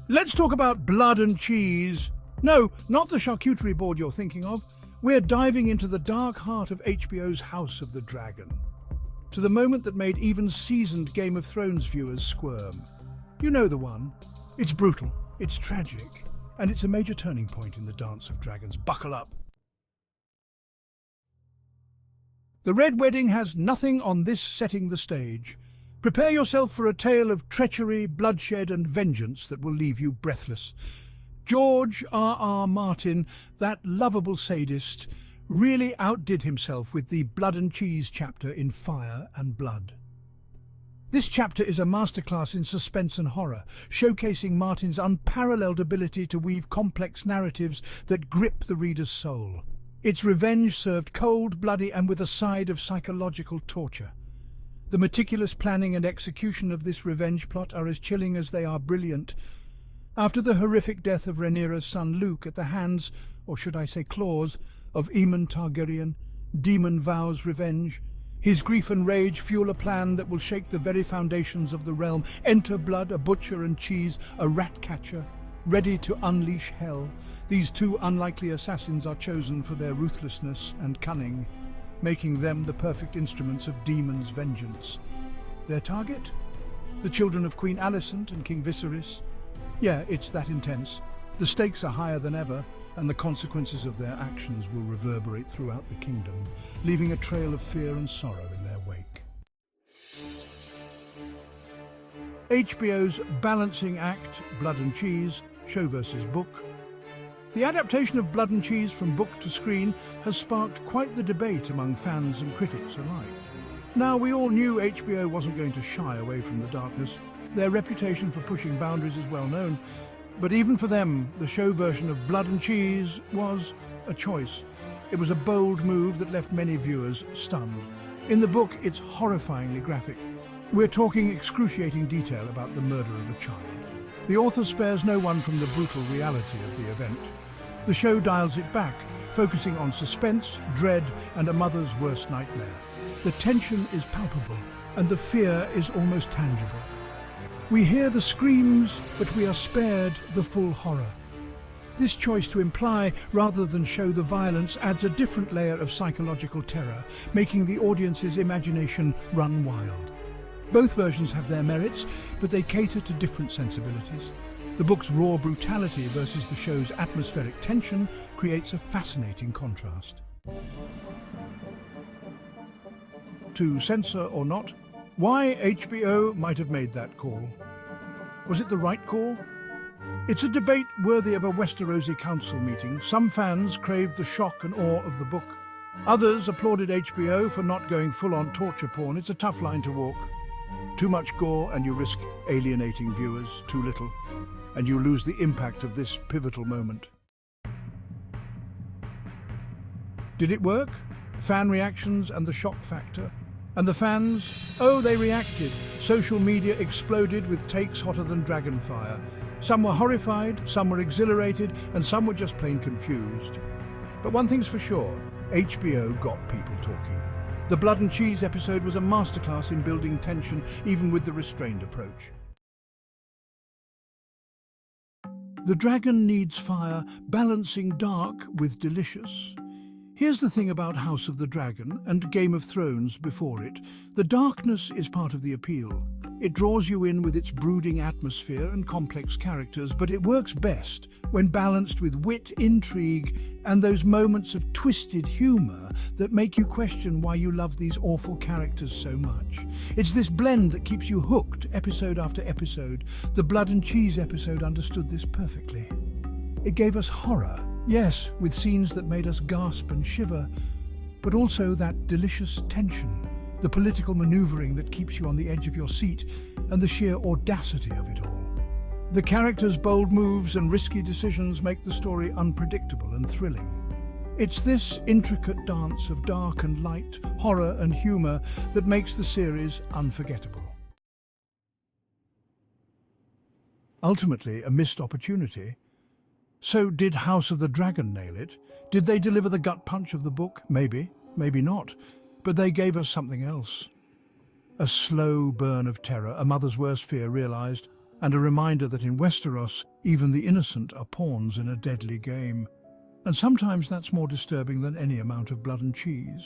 Let's talk about blood and cheese. No, not the charcuterie board you're thinking of. We're diving into the dark heart of HBO's House of the Dragon, to the moment that made even seasoned Game of Thrones viewers squirm. You know the one. It's brutal, it's tragic, and it's a major turning point in the Dance of Dragons. Buckle up. The Red Wedding has nothing on this setting the stage. Prepare yourself for a tale of treachery, bloodshed, and vengeance that will leave you breathless. George R.R. Martin, that lovable sadist, really outdid himself with the blood and cheese chapter in Fire and Blood. This chapter is a masterclass in suspense and horror, showcasing Martin's unparalleled ability to weave complex narratives that grip the reader's soul. It's revenge served cold, bloody, and with a side of psychological torture. The meticulous planning and execution of this revenge plot are as chilling as they are brilliant. After the horrific death of Rhaenyra's son Luke at the hands, or should I say claws, of Aemon Targaryen, Daemon vows revenge. His grief and rage fuel a plan that will shake the very foundations of the realm. Enter Blood, a butcher, and Cheese, a rat catcher, ready to unleash hell. These two unlikely assassins are chosen for their ruthlessness and cunning, making them the perfect instruments of Daemon's vengeance. Their target? The children of Queen Alicent and King Viserys. Yeah, it's that intense. The stakes are higher than ever, and the consequences of their actions will reverberate throughout the kingdom, leaving a trail of fear and sorrow in their wake. HBO's balancing act, Blood and Cheese, show versus book. The adaptation of Blood and Cheese from book to screen has sparked quite the debate among fans and critics alike. Now, we all knew HBO wasn't going to shy away from the darkness. Their reputation for pushing boundaries is well known, but even for them, the show version of Blood and Cheese was a choice. It was a bold move that left many viewers stunned. In the book, it's horrifyingly graphic. We're talking excruciating detail about the murder of a child. The author spares no one from the brutal reality of the event. The show dials it back, focusing on suspense, dread, and a mother's worst nightmare. The tension is palpable, and the fear is almost tangible. We hear the screams, but we are spared the full horror. This choice to imply rather than show the violence adds a different layer of psychological terror, making the audience's imagination run wild. Both versions have their merits, but they cater to different sensibilities. The book's raw brutality versus the show's atmospheric tension creates a fascinating contrast. To censor or not, why HBO might have made that call. Was it the right call? It's a debate worthy of a Westerosi council meeting. Some fans craved the shock and awe of the book. Others applauded HBO for not going full-on torture porn. It's a tough line to walk. Too much gore and you risk alienating viewers. Too little, and you lose the impact of this pivotal moment. Did it work? Fan reactions and the shock factor. And the fans? Oh, they reacted. Social media exploded with takes hotter than dragon fire. Some were horrified, some were exhilarated, and some were just plain confused. But one thing's for sure, HBO got people talking. The Blood and Cheese episode was a masterclass in building tension, even with the restrained approach. The dragon needs fire, balancing dark with delicious. Here's the thing about House of the Dragon and Game of Thrones before it. The darkness is part of the appeal. It draws you in with its brooding atmosphere and complex characters, but it works best when balanced with wit, intrigue, and those moments of twisted humour that make you question why you love these awful characters so much. It's this blend that keeps you hooked episode after episode. The Blood and Cheese episode understood this perfectly. It gave us horror. Yes, with scenes that made us gasp and shiver, but also that delicious tension, the political manoeuvring that keeps you on the edge of your seat, and the sheer audacity of it all. The characters' bold moves and risky decisions make the story unpredictable and thrilling. It's this intricate dance of dark and light, horror and humour that makes the series unforgettable. Ultimately, a missed opportunity. So did House of the Dragon nail it? Did they deliver the gut punch of the book? Maybe, maybe not. But they gave us something else. A slow burn of terror, a mother's worst fear realised, and a reminder that in Westeros, even the innocent are pawns in a deadly game. And sometimes that's more disturbing than any amount of blood and cheese.